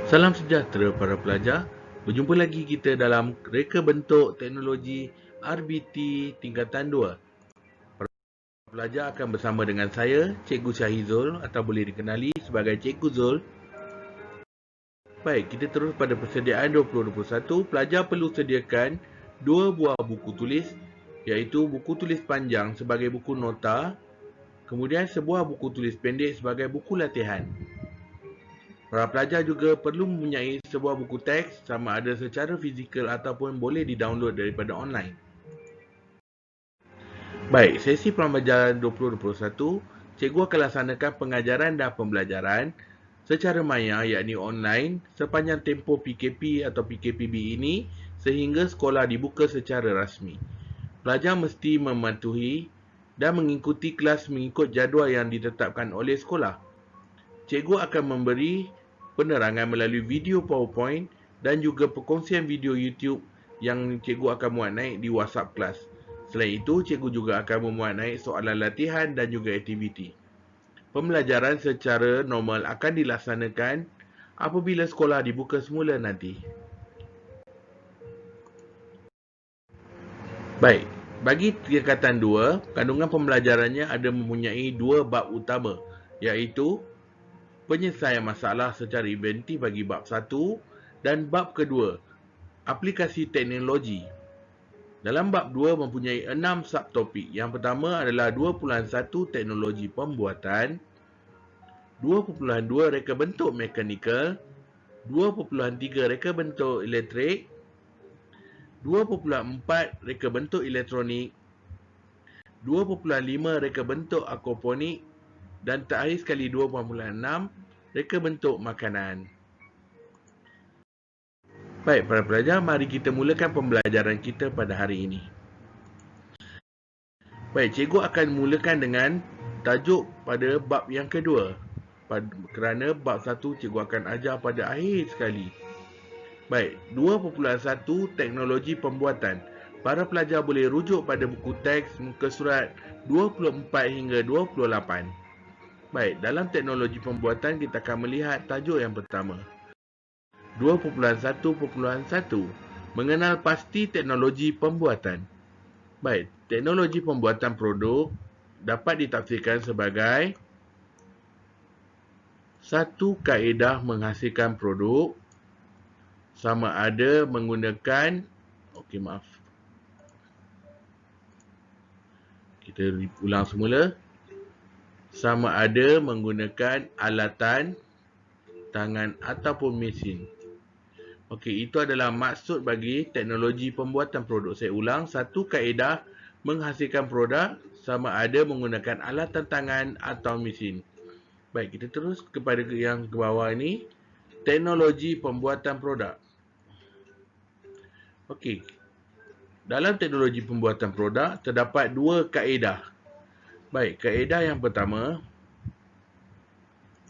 Salam sejahtera para pelajar. Berjumpa lagi kita dalam reka bentuk teknologi RBT tingkatan 2. Para pelajar akan bersama dengan saya, Cikgu Syahizul atau boleh dikenali sebagai Cikgu Zul. Baik, kita terus pada persediaan 2021. Pelajar perlu sediakan 2 buah buku tulis, iaitu buku tulis panjang sebagai buku nota, kemudian sebuah buku tulis pendek sebagai buku latihan. Para pelajar juga perlu mempunyai sebuah buku teks sama ada secara fizikal ataupun boleh di-download daripada online. Baik, sesi pembelajaran 2021, cikgu akan laksanakan pengajaran dan pembelajaran secara maya yakni online sepanjang tempoh PKP atau PKPB ini sehingga sekolah dibuka secara rasmi. Pelajar mesti mematuhi dan mengikuti kelas mengikut jadual yang ditetapkan oleh sekolah. Cikgu akan memberi penerangan melalui video PowerPoint dan juga perkongsian video YouTube yang cikgu akan muat naik di WhatsApp kelas. Selain itu, cikgu juga akan memuat naik soalan latihan dan juga aktiviti. Pembelajaran secara normal akan dilaksanakan apabila sekolah dibuka semula nanti. Baik, bagi tingkatan 2, kandungan pembelajarannya ada mempunyai 2 bab utama, iaitu penyelesaian masalah secara inventif bagi bab 1 dan bab kedua, aplikasi teknologi. Dalam bab 2 mempunyai 6 subtopik. Yang pertama adalah 2.1 teknologi pembuatan, 2.2 reka bentuk mekanikal, 2.3 reka bentuk elektrik, 2.4 reka bentuk elektronik, 2.5 reka bentuk aquaponik dan terakhir sekali 2.6 reka bentuk makanan. Baik para pelajar, mari kita mulakan pembelajaran kita pada hari ini. Baik, cikgu akan mulakan dengan tajuk pada bab yang kedua. Kerana bab 1 cikgu akan ajar pada akhir sekali. Baik, 2.1 teknologi pembuatan. Para pelajar boleh rujuk pada buku teks muka surat 24 hingga 28. Baik, dalam teknologi pembuatan kita akan melihat tajuk yang pertama. 2.1.1 Mengenal pasti teknologi pembuatan. Baik, teknologi pembuatan produk dapat ditafsirkan sebagai satu kaedah menghasilkan produk sama ada menggunakan kita ulang semula. Sama ada menggunakan alatan, tangan ataupun mesin. Okey, itu adalah maksud bagi teknologi pembuatan produk. Saya ulang, satu kaedah menghasilkan produk sama ada menggunakan alatan tangan atau mesin. Baik, kita terus kepada yang ke bawah ini. Teknologi pembuatan produk. Okey, dalam teknologi pembuatan produk terdapat dua kaedah. Baik, kaedah yang pertama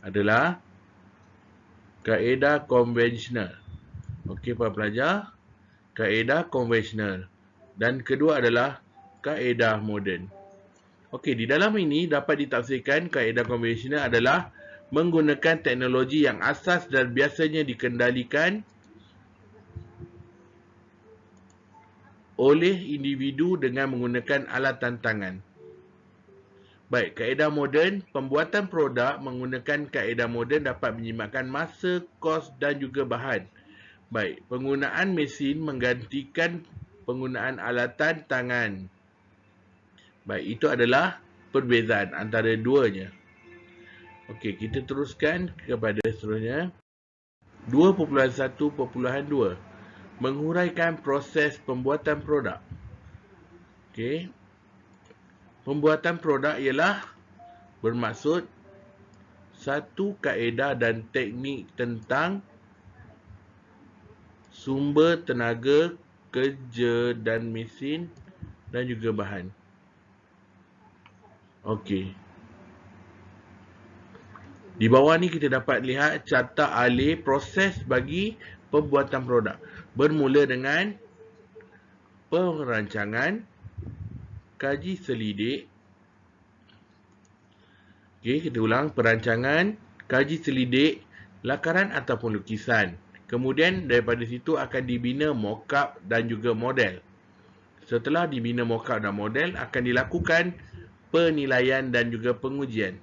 adalah kaedah konvensional. Okey para pelajar, kaedah konvensional. Dan kedua adalah kaedah moden. Okey, di dalam ini dapat ditafsirkan kaedah konvensional adalah menggunakan teknologi yang asas dan biasanya dikendalikan oleh individu dengan menggunakan alatan tangan. Baik, kaedah moden, pembuatan produk menggunakan kaedah moden dapat menjimatkan masa, kos dan juga bahan. Baik, penggunaan mesin menggantikan penggunaan alatan tangan. Baik, itu adalah perbezaan antara duanya. Okey, kita teruskan kepada seterusnya. 2.1.2 Menghuraikan proses pembuatan produk. Okey. Pembuatan produk ialah bermaksud satu kaedah dan teknik tentang sumber tenaga, kerja dan mesin dan juga bahan. Okey. Di bawah ni kita dapat lihat carta alih proses bagi pembuatan produk. Bermula dengan perancangan, kaji selidik. Okey, kita ulang. Perancangan, kaji selidik lakaran ataupun lukisan. Kemudian daripada situ akan dibina mockup dan juga model. Setelah dibina mockup dan model, akan dilakukan penilaian dan juga pengujian.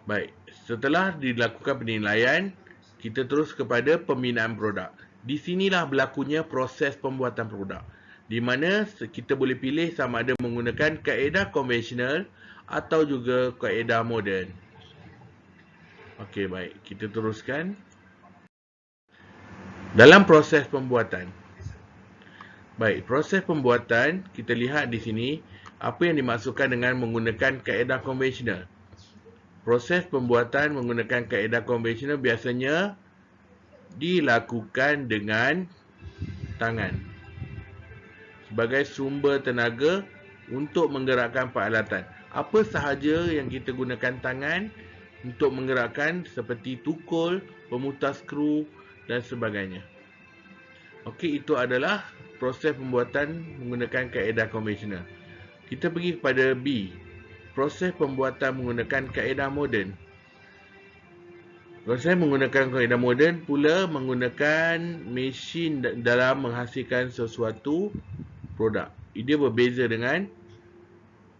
Baik, setelah dilakukan penilaian, kita terus kepada pembinaan produk. Di sinilah berlakunya proses pembuatan produk, di mana kita boleh pilih sama ada menggunakan kaedah konvensional atau juga kaedah moden. Okey, baik, kita teruskan. Dalam proses pembuatan. Baik, proses pembuatan kita lihat di sini apa yang dimaksudkan dengan menggunakan kaedah konvensional. Proses pembuatan menggunakan kaedah konvensional biasanya dilakukan dengan tangan sebagai sumber tenaga untuk menggerakkan peralatan. Apa sahaja yang kita gunakan tangan untuk menggerakkan seperti tukul, pemutar skru dan sebagainya. Okey, itu adalah proses pembuatan menggunakan kaedah konvensional. Kita pergi kepada B. Proses pembuatan menggunakan kaedah moden. Proses menggunakan kaedah moden pula menggunakan mesin dalam menghasilkan sesuatu produk. Dia berbeza dengan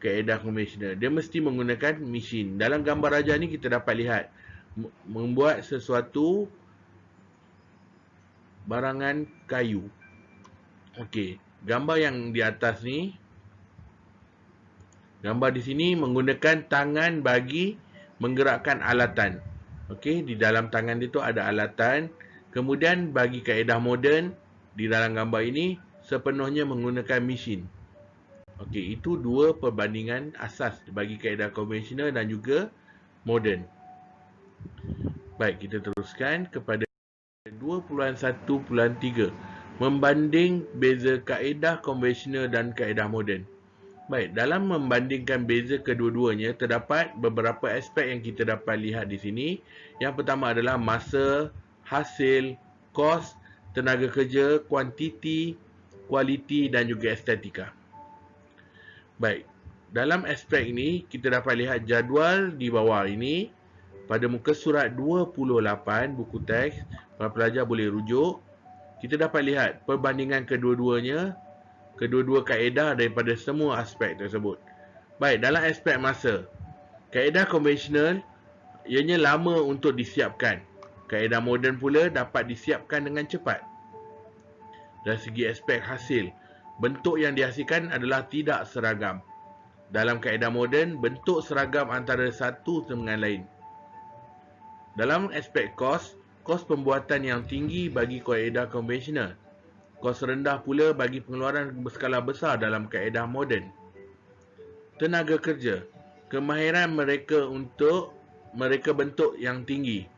kaedah konvensional. Dia mesti menggunakan mesin. Dalam gambar raja ni kita dapat lihat membuat sesuatu barangan kayu. Okey, gambar yang di atas ni, gambar di sini menggunakan tangan bagi menggerakkan alatan. Okey, di dalam tangan itu ada alatan. Kemudian bagi kaedah moden di dalam gambar ini sepenuhnya menggunakan mesin. Okey, itu dua perbandingan asas bagi kaedah konvensional dan juga moden. Baik, kita teruskan kepada 2.1.3. Membanding beza kaedah konvensional dan kaedah moden. Baik, dalam membandingkan beza kedua-duanya, terdapat beberapa aspek yang kita dapat lihat di sini. Yang pertama adalah masa, hasil, kos, tenaga kerja, kuantiti, kualiti dan juga estetika. Baik, dalam aspek ini kita dapat lihat jadual di bawah ini. Pada muka surat 28 buku teks, para pelajar boleh rujuk. Kita dapat lihat perbandingan kedua-duanya, kedua-dua kaedah daripada semua aspek tersebut. Baik, dalam aspek masa, kaedah konvensional ianya lama untuk disiapkan. Kaedah moden pula dapat disiapkan dengan cepat. Dari segi aspek hasil, bentuk yang dihasilkan adalah tidak seragam. Dalam kaedah moden, bentuk seragam antara satu dengan lain. Dalam aspek kos, kos pembuatan yang tinggi bagi kaedah konvensional. Kos rendah pula bagi pengeluaran berskala besar dalam kaedah moden. Tenaga kerja, kemahiran mereka untuk mereka bentuk yang tinggi.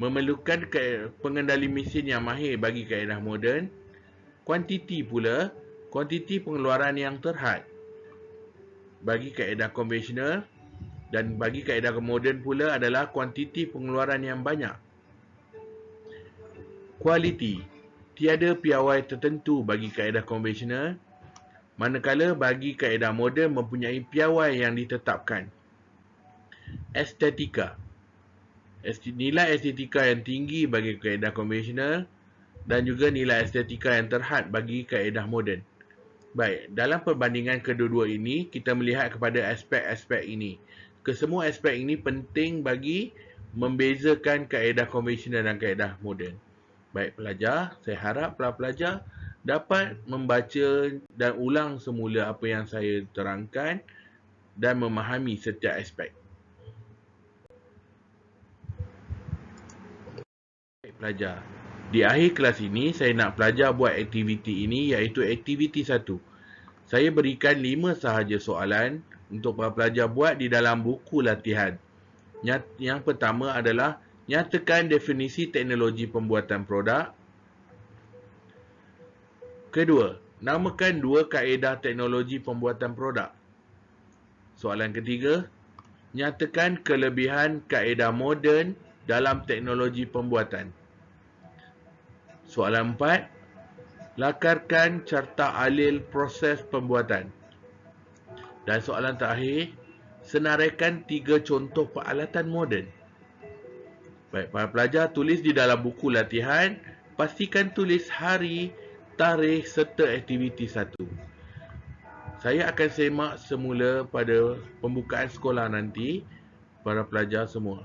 Memerlukan pengendali mesin yang mahir bagi kaedah moden. Kuantiti pula, kuantiti pengeluaran yang terhad bagi kaedah konvensional. Dan bagi kaedah moden pula adalah kuantiti pengeluaran yang banyak. Kualiti, tiada piawai tertentu bagi kaedah konvensional, manakala bagi kaedah moden mempunyai piawai yang ditetapkan. Estetika, nilai estetika yang tinggi bagi kaedah konvensional dan juga nilai estetika yang terhad bagi kaedah moden. Baik, dalam perbandingan kedua-dua ini, kita melihat kepada aspek-aspek ini. Kesemua aspek ini penting bagi membezakan kaedah konvensional dan kaedah moden. Baik pelajar, saya harap pelajar dapat membaca dan ulang semula apa yang saya terangkan dan memahami setiap aspek. Baik pelajar, di akhir kelas ini saya nak pelajar buat aktiviti ini iaitu aktiviti 1. Saya berikan 5 sahaja soalan untuk para pelajar buat di dalam buku latihan. Yang pertama adalah nyatakan definisi teknologi pembuatan produk. Kedua, namakan 2 kaedah teknologi pembuatan produk. Soalan ketiga, nyatakan kelebihan kaedah moden dalam teknologi pembuatan. Soalan 4, lakarkan carta alil proses pembuatan. Dan soalan terakhir, senaraikan 3 contoh peralatan moden. Baik, para pelajar tulis di dalam buku latihan, pastikan tulis hari, tarikh serta aktiviti 1. Saya akan semak semula pada pembukaan sekolah nanti, para pelajar semua.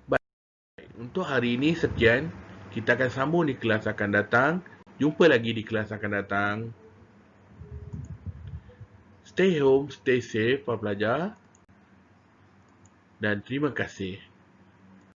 Baik, untuk hari ini sekian. Kita akan sambung di kelas akan datang. Jumpa lagi di kelas akan datang. Stay home, stay safe, para pelajar. Dan terima kasih.